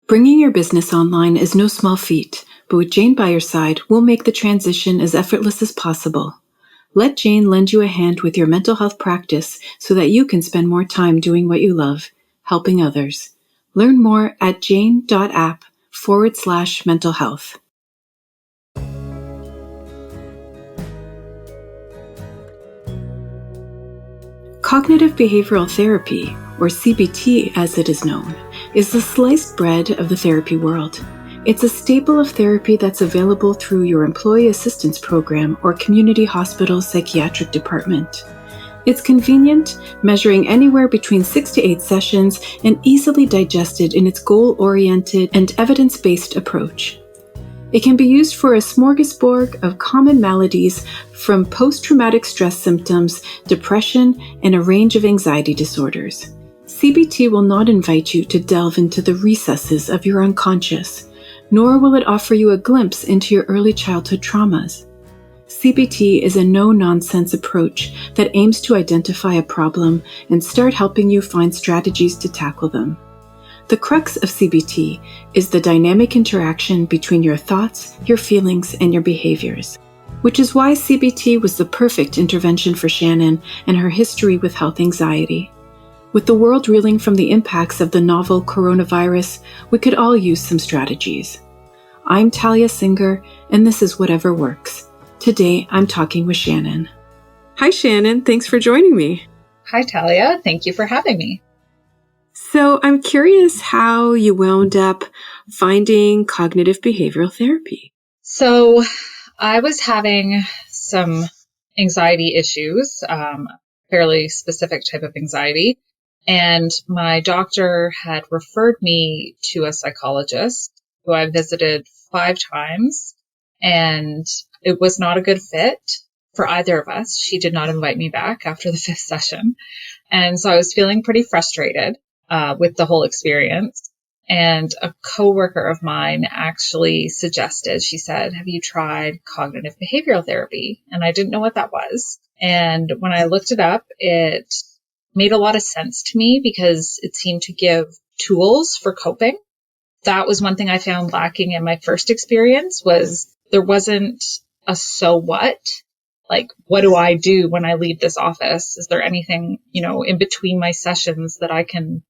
Bringing your business online is no small feat, but with Jane by your side, we'll make the transition as effortless as possible. Let Jane lend you a hand with your mental health practice so that you can spend more time doing what you love, helping others. Learn more at jane.app/mental health. Cognitive behavioral therapy, or CBT as it is known, is the sliced bread of the therapy world. It's a staple of therapy that's available through your employee assistance program or community hospital psychiatric department. It's convenient, measuring anywhere between 6 to 8 sessions, and easily digested in its goal-oriented and evidence-based approach. It can be used for a smorgasbord of common maladies from post-traumatic stress symptoms, depression, and a range of anxiety disorders. CBT will not invite you to delve into the recesses of your unconscious, nor will it offer you a glimpse into your early childhood traumas. CBT is a no-nonsense approach that aims to identify a problem and start helping you find strategies to tackle them. The crux of CBT is the dynamic interaction between your thoughts, your feelings, and your behaviors, which is why CBT was the perfect intervention for Shannon and her history with health anxiety. With the world reeling from the impacts of the novel coronavirus, we could all use some strategies. I'm Talia Singer, and this is WhateverWorks. Today, I'm talking with Shannon. Hi, Shannon. Thanks for joining me. Hi, Talia. Thank you for having me. So I'm curious how you wound up finding cognitive behavioral therapy. So I was having some anxiety issues, fairly specific type of anxiety. And my doctor had referred me to a psychologist who I visited 5 times, and it was not a good fit for either of us. She did not invite me back after the 5th session. And so I was feeling pretty frustrated with the whole experience. And a coworker of mine actually suggested, she said, "Have you tried cognitive behavioral therapy?" And I didn't know what that was. And when I looked it up, it made a lot of sense to me because it seemed to give tools for coping. That was one thing I found lacking in my first experience, was there wasn't a so what? Like, what do I do when I leave this office? Is there anything, in between my sessions that I can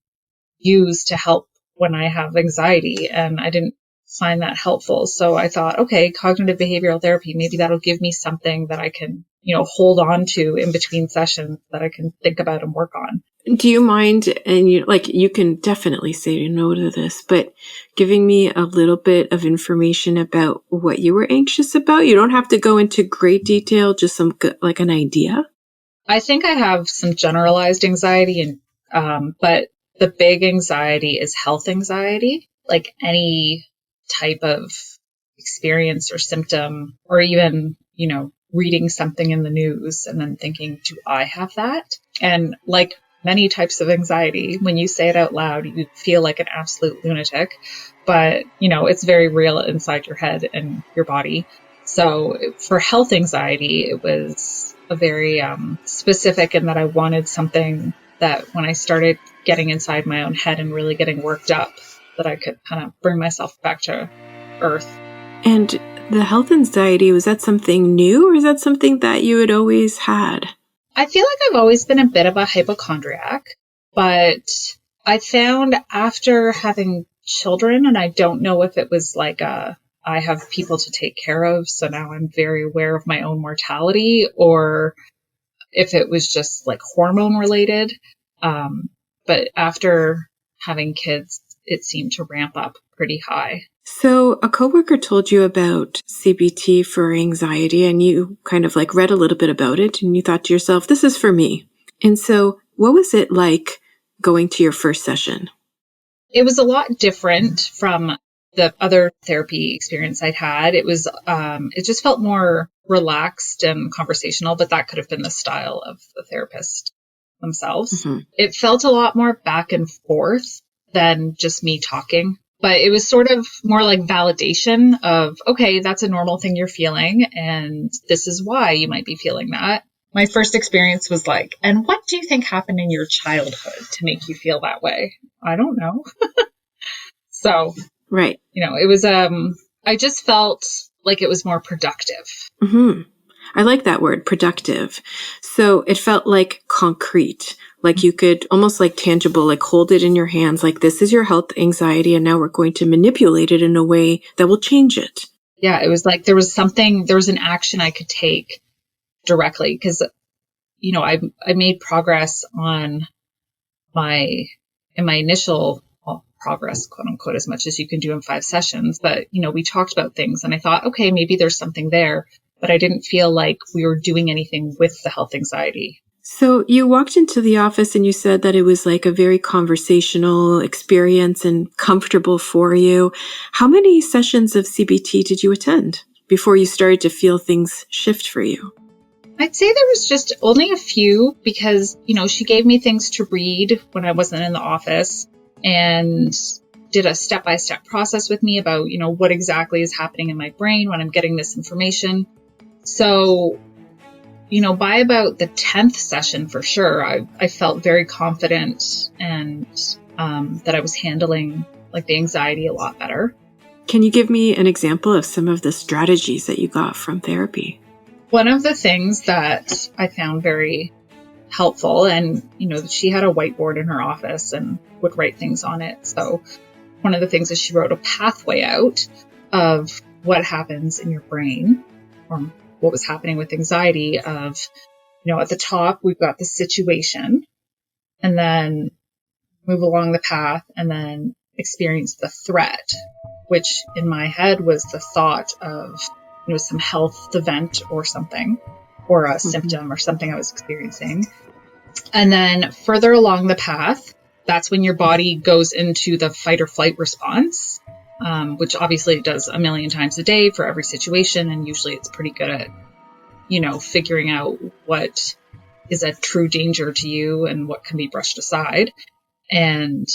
use to help when I have anxiety? And I didn't find that helpful. So I thought, okay, cognitive behavioral therapy, maybe that'll give me something that I can, hold on to in between sessions that I can think about and work on. Do you mind, and you can definitely say no to this, but giving me a little bit of information about what you were anxious about? You don't have to go into great detail, just an idea. I think I have some generalized anxiety, but the big anxiety is health anxiety, like any type of experience or symptom, or even, reading something in the news and then thinking, do I have that? And like many types of anxiety, when you say it out loud, you feel like an absolute lunatic, but it's very real inside your head and your body. So for health anxiety, it was a very specific, in that I wanted something that when I started getting inside my own head and really getting worked up, that I could kind of bring myself back to earth. And the health anxiety, was that something new, or is that something that you had always had? I feel like I've always been a bit of a hypochondriac, but I found after having children, and I don't know if it was like I have people to take care of, so now I'm very aware of my own mortality, or if it was just like hormone related. But after having kids, it seemed to ramp up pretty high. So a coworker told you about CBT for anxiety, and you kind of read a little bit about it, and you thought to yourself, this is for me. And so what was it like going to your first session? It was a lot different from the other therapy experience I'd had. It was, it just felt more relaxed and conversational, but that could have been the style of the therapist themselves. Mm-hmm. It felt a lot more back and forth than just me talking. But it was sort of more like validation of, okay, that's a normal thing you're feeling, and this is why you might be feeling that. My first experience was like, and what do you think happened in your childhood to make you feel that way? I don't know. So, Right. it was, I just felt like it was more productive. Mm-hmm. I like that word, productive. So it felt like concrete, like you could almost like tangible, like hold it in your hands, like this is your health anxiety, and now we're going to manipulate it in a way that will change it. Yeah, it was like there was an action I could take directly because, I made progress on my initial progress, quote unquote, as much as you can do in 5 sessions. But, we talked about things and I thought, okay, maybe there's something there, but I didn't feel like we were doing anything with the health anxiety. So you walked into the office and you said that it was like a very conversational experience and comfortable for you. How many sessions of CBT did you attend before you started to feel things shift for you? I'd say there was just only a few because, she gave me things to read when I wasn't in the office and did a step-by-step process with me about, what exactly is happening in my brain when I'm getting this information. So, by about the 10th session for sure, I felt very confident and that I was handling like the anxiety a lot better. Can you give me an example of some of the strategies that you got from therapy? One of the things that I found very helpful, and, she had a whiteboard in her office and would write things on it. So one of the things is she wrote a pathway out of what happens in your brain or what was happening with anxiety of, at the top, we've got the situation and then move along the path and then experience the threat, which in my head was the thought of, some health event or something, or a symptom or something I was experiencing. And then further along the path, that's when your body goes into the fight or flight response, which obviously it does a million times a day for every situation. And usually it's pretty good at, figuring out what is a true danger to you and what can be brushed aside. And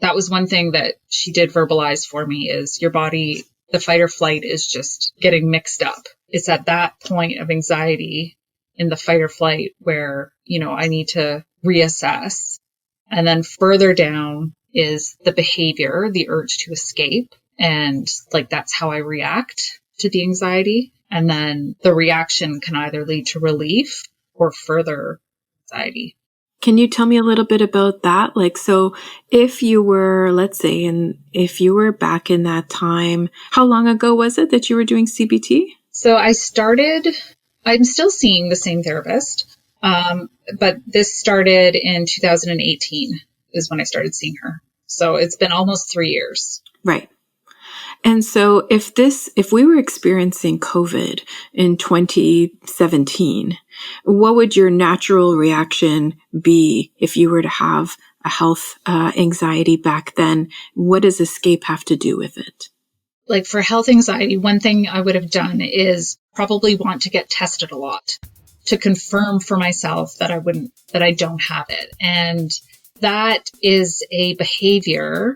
that was one thing that she did verbalize for me is your body, the fight or flight is just getting mixed up. It's at that point of anxiety in the fight or flight where, I need to reassess. And then further down is the behavior, the urge to escape. And like, that's how I react to the anxiety. And then the reaction can either lead to relief or further anxiety. Can you tell me a little bit about that? Like, so if you were, let's say, and if you were back in that time, how long ago was it that you were doing CBT? So I'm still seeing the same therapist, but this started in 2018 is when I started seeing her. So it's been almost 3 years. Right. And so if we were experiencing COVID in 2017, what would your natural reaction be if you were to have a health anxiety back then? What does escape have to do with it? Like for health anxiety, one thing I would have done is probably want to get tested a lot to confirm for myself that I don't have it. And that is a behavior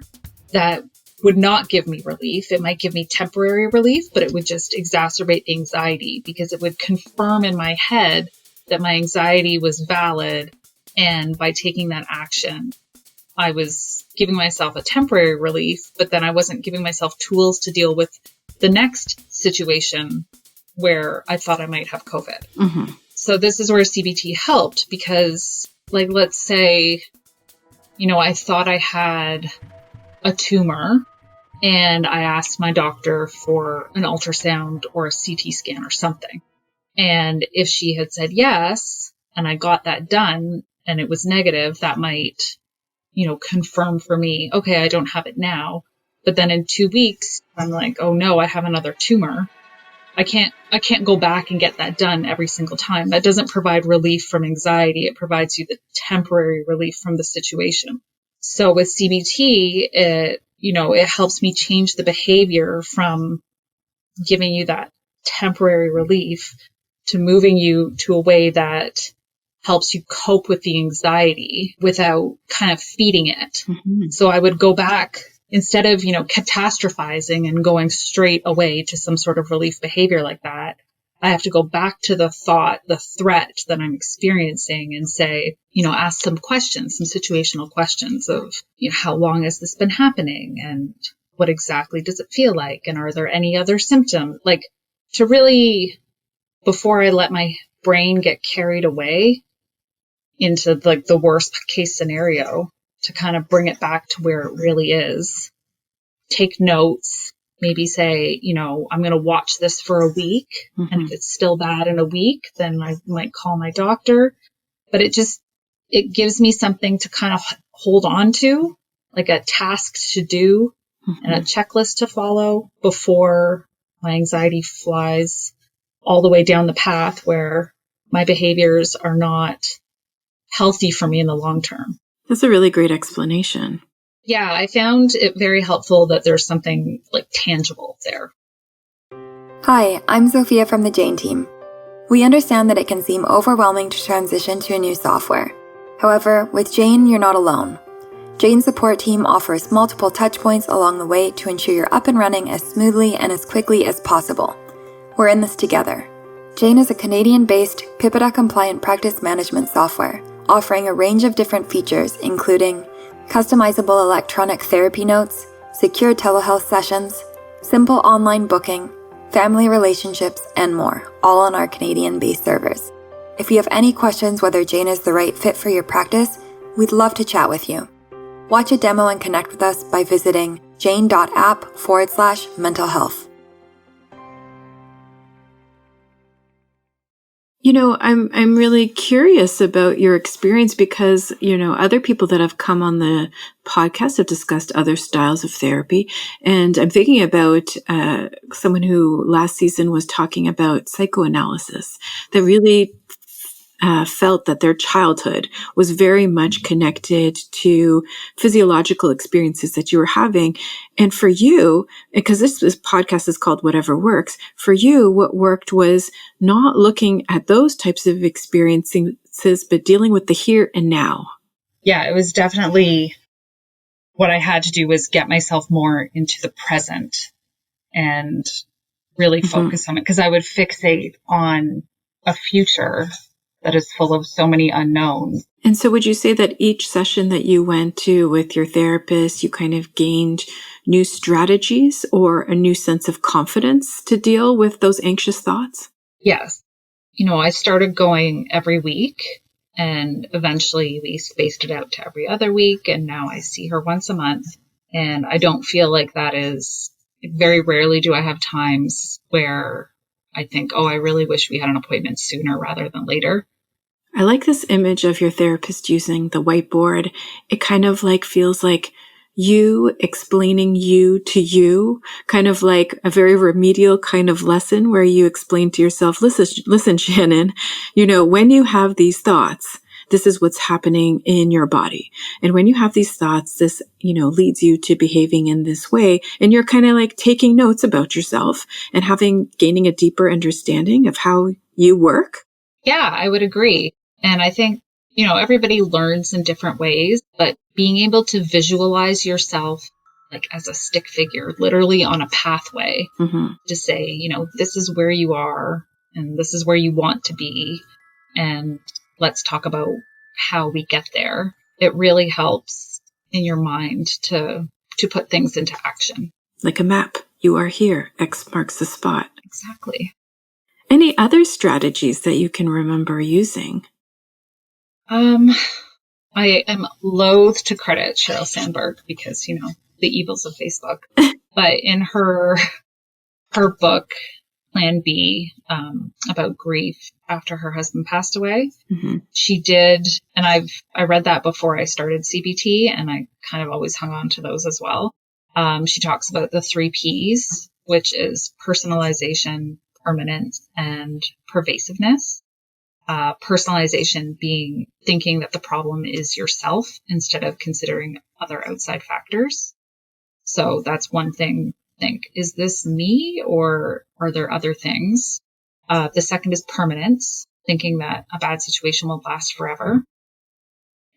that would not give me relief. It might give me temporary relief, but it would just exacerbate the anxiety because it would confirm in my head that my anxiety was valid. And by taking that action, I was giving myself a temporary relief, but then I wasn't giving myself tools to deal with the next situation where I thought I might have COVID. Mm-hmm. So this is where CBT helped because, like, let's say, I thought I had a tumor and I asked my doctor for an ultrasound or a CT scan or something. And if she had said yes, and I got that done and it was negative, that might, confirm for me, okay, I don't have it now. But then in 2 weeks, I'm like, oh no, I have another tumor. I can't go back and get that done every single time. That doesn't provide relief from anxiety. It provides you the temporary relief from the situation. So with CBT, it helps me change the behavior from giving you that temporary relief to moving you to a way that helps you cope with the anxiety without kind of feeding it. Mm-hmm. So I would go back instead of, catastrophizing and going straight away to some sort of relief behavior like that. I have to go back to the thought, the threat that I'm experiencing and say, ask some questions, some situational questions of, how long has this been happening? And what exactly does it feel like? And are there any other symptoms? Like, to really, before I let my brain get carried away into like the worst case scenario, to kind of bring it back to where it really is. Take notes, maybe say, I'm going to watch this for a week. Mm-hmm. And if it's still bad in a week, then I might call my doctor. But it gives me something to kind of hold on to, like a task to do and a checklist to follow before my anxiety flies all the way down the path where my behaviors are not healthy for me in the long term. That's a really great explanation. Yeah, I found it very helpful that there's something like tangible there. Hi, I'm Sophia from the Jane team. We understand that it can seem overwhelming to transition to a new software. However, with Jane, you're not alone. Jane's support team offers multiple touchpoints along the way to ensure you're up and running as smoothly and as quickly as possible. We're in this together. Jane is a Canadian-based PIPEDA-compliant practice management software, offering a range of different features including customizable electronic therapy notes, secure telehealth sessions, simple online booking, family relationships, and more, all on our Canadian-based servers. If you have any questions whether Jane is the right fit for your practice, we'd love to chat with you. Watch a demo and connect with us by visiting jane.app/mental health. I'm really curious about your experience because, other people that have come on the podcast have discussed other styles of therapy. And I'm thinking about someone who last season was talking about psychoanalysis that really felt that their childhood was very much connected to physiological experiences that you were having. And for you, because this podcast is called WhateverWorks, for you, what worked was not looking at those types of experiences, but dealing with the here and now. Yeah, it was definitely what I had to do was get myself more into the present and really focus on it, because I would fixate on a future that is full of so many unknowns. And so would you say that each session that you went to with your therapist, you kind of gained new strategies or a new sense of confidence to deal with those anxious thoughts? Yes. I started going every week, and eventually we spaced it out to every other week. And now I see her once a month, and I don't feel like that is, very rarely do I have times where I think, I really wish we had an appointment sooner rather than later. I like this image of your therapist using the whiteboard. It kind of feels like you explaining you to you, kind of like a very remedial kind of lesson where you explain to yourself, listen, Shannon, when you have these thoughts, this is what's happening in your body. And when you have these thoughts, this, leads you to behaving in this way. And you're kind of like taking notes about yourself and gaining a deeper understanding of how you work. Yeah, I would agree. And I think, everybody learns in different ways, but being able to visualize yourself like as a stick figure, literally on a pathway to say, this is where you are and this is where you want to be. And let's talk about how we get there. It really helps in your mind to put things into action. Like a map. You are here. X marks the spot. Exactly. Any other strategies that you can remember using? I am loath to credit Sheryl Sandberg because, the evils of Facebook. But in her book, Plan B, about grief after her husband passed away, she did, and I read that before I started CBT, and I kind of always hung on to those as well. She talks about the 3 Ps, which is personalization, permanence, and pervasiveness. Personalization being thinking that the problem is yourself instead of considering other outside factors. So that's one thing. Think, is this me or are there other things? The second is permanence, thinking that a bad situation will last forever.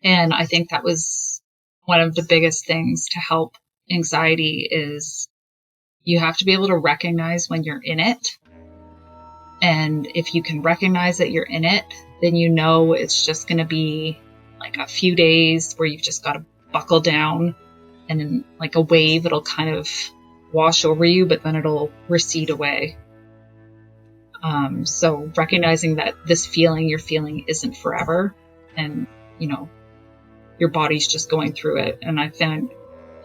And I think that was one of the biggest things to help anxiety is you have to be able to recognize when you're in it. And if you can recognize that you're in it, then it's just going to be like a few days where you've just got to buckle down, and in like a wave, it'll kind of wash over you, but then it'll recede away. So recognizing that this feeling you're feeling isn't forever, and, your body's just going through it. And I found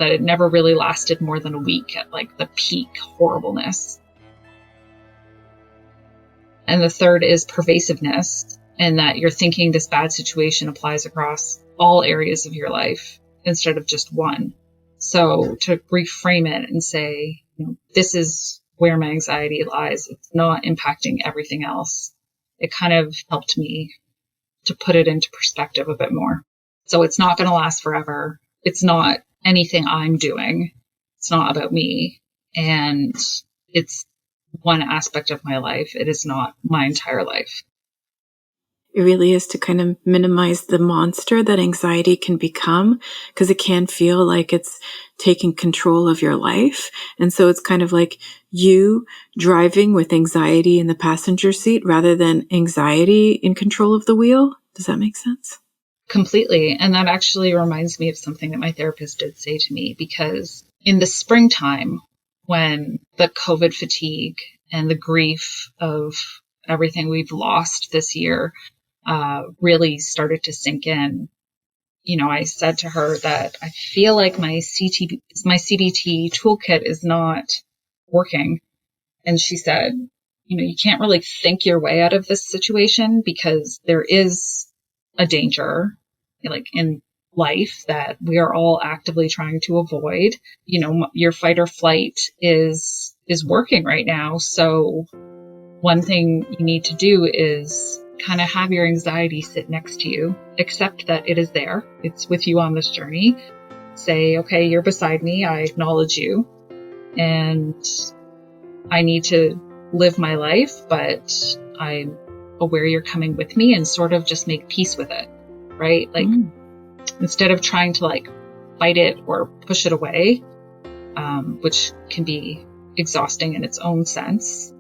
that it never really lasted more than a week at like the peak horribleness. And the third is pervasiveness, and that you're thinking this bad situation applies across all areas of your life instead of just one. So to reframe it and say, this is where my anxiety lies. It's not impacting everything else. It kind of helped me to put it into perspective a bit more. So it's not going to last forever. It's not anything I'm doing. It's not about me. And it's one aspect of my life. It is not my entire life. It really is to kind of minimize the monster that anxiety can become, because it can feel like it's taking control of your life. And so it's kind of like you driving with anxiety in the passenger seat rather than anxiety in control of the wheel. Does that make sense? Completely. And that actually reminds me of something that my therapist did say to me, because in the springtime, when the COVID fatigue and the grief of everything we've lost this year really started to sink in, I said to her that I feel like my CBT toolkit is not working. And she said, you can't really think your way out of this situation, because there is a danger, like in life, that we are all actively trying to avoid. Your fight or flight is working right now. So one thing you need to do is kind of have your anxiety sit next to you, accept that it is there. It's with you on this journey. Say, okay, you're beside me. I acknowledge you, and I need to live my life, but I'm aware you're coming with me, and sort of just make peace with it, right? Like, instead of trying to like fight it or push it away, which can be exhausting in its own sense.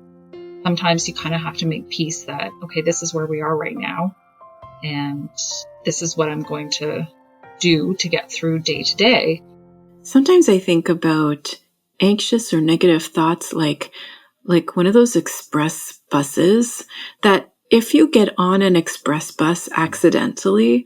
Sometimes you kind of have to make peace that, okay, this is where we are right now, and this is what I'm going to do to get through day to day. Sometimes I think about anxious or negative thoughts like one of those express buses, that if you get on an express bus accidentally,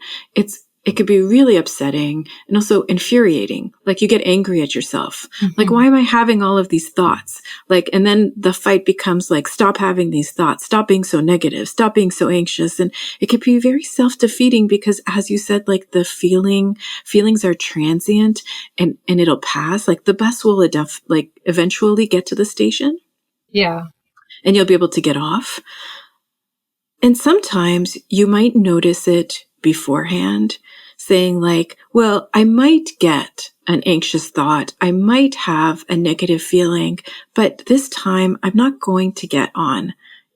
it could be really upsetting and also infuriating. Like, you get angry at yourself. Mm-hmm. Like, why am I having all of these thoughts? Like, and then the fight becomes like, stop having these thoughts, stop being so negative, stop being so anxious. And it can be very self-defeating, because as you said, like, the feelings are transient and it'll pass. Like, the bus will eventually get to the station. Yeah. And you'll be able to get off. And sometimes you might notice it beforehand, saying like, well, I might get an anxious thought. I might have a negative feeling, but this time I'm not going to get on.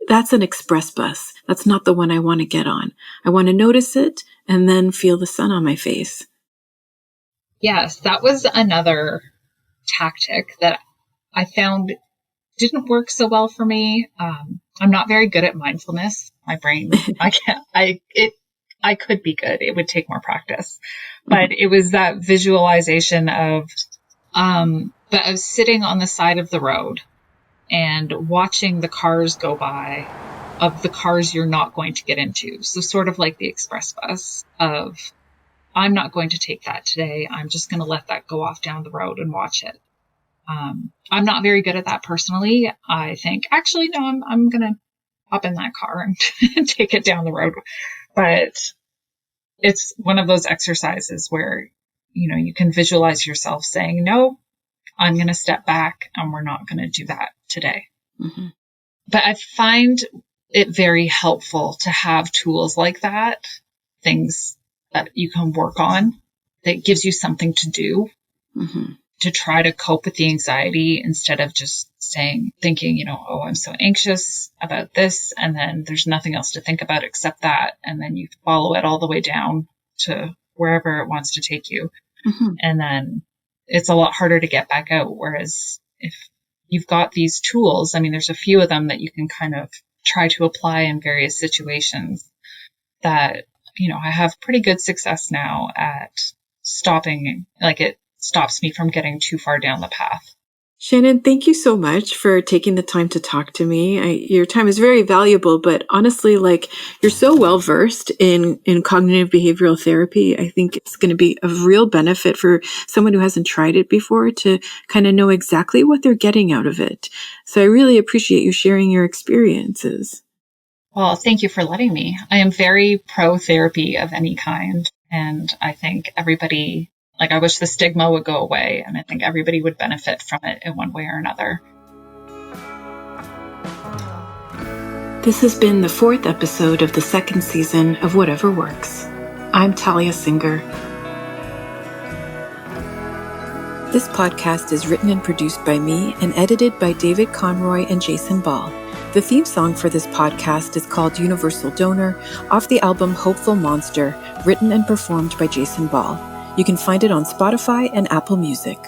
That's an express bus. That's not the one I want to get on. I want to notice it and then feel the sun on my face. Yes, that was another tactic that I found didn't work so well for me. I'm not very good at mindfulness. My brain, I could be good. It would take more practice, but it was that visualization of sitting on the side of the road and watching the cars go by, of the cars you're not going to get into. So sort of like the express bus of, I'm not going to take that today. I'm just going to let that go off down the road and watch it. I'm not very good at that personally. I think, actually, no, I'm going to hop in that car and take it down the road. But it's one of those exercises where, you can visualize yourself saying, no, I'm going to step back and we're not going to do that today. Mm-hmm. But I find it very helpful to have tools like that, things that you can work on that gives you something to do. Mm-hmm. To try to cope with the anxiety, instead of just thinking, oh, I'm so anxious about this, and then there's nothing else to think about except that. And then you follow it all the way down to wherever it wants to take you. Mm-hmm. And then it's a lot harder to get back out. Whereas if you've got these tools, there's a few of them that you can kind of try to apply in various situations that, I have pretty good success now at stopping, like, it stops me from getting too far down the path. Shannon, thank you so much for taking the time to talk to me. Your time is very valuable, but honestly, you're so well versed in cognitive behavioral therapy. I think it's going to be of real benefit for someone who hasn't tried it before to kind of know exactly what they're getting out of it. So I really appreciate you sharing your experiences. Well, thank you for letting me. I am very pro therapy of any kind. And I think everybody, I wish the stigma would go away. And I think everybody would benefit from it in one way or another. This has been the 4th episode of the 2nd season of WhateverWorks. I'm Talia Singer. This podcast is written and produced by me and edited by David Conroy and Jason Ball. The theme song for this podcast is called Universal Donor, off the album Hopeful Monster, written and performed by Jason Ball. You can find it on Spotify and Apple Music.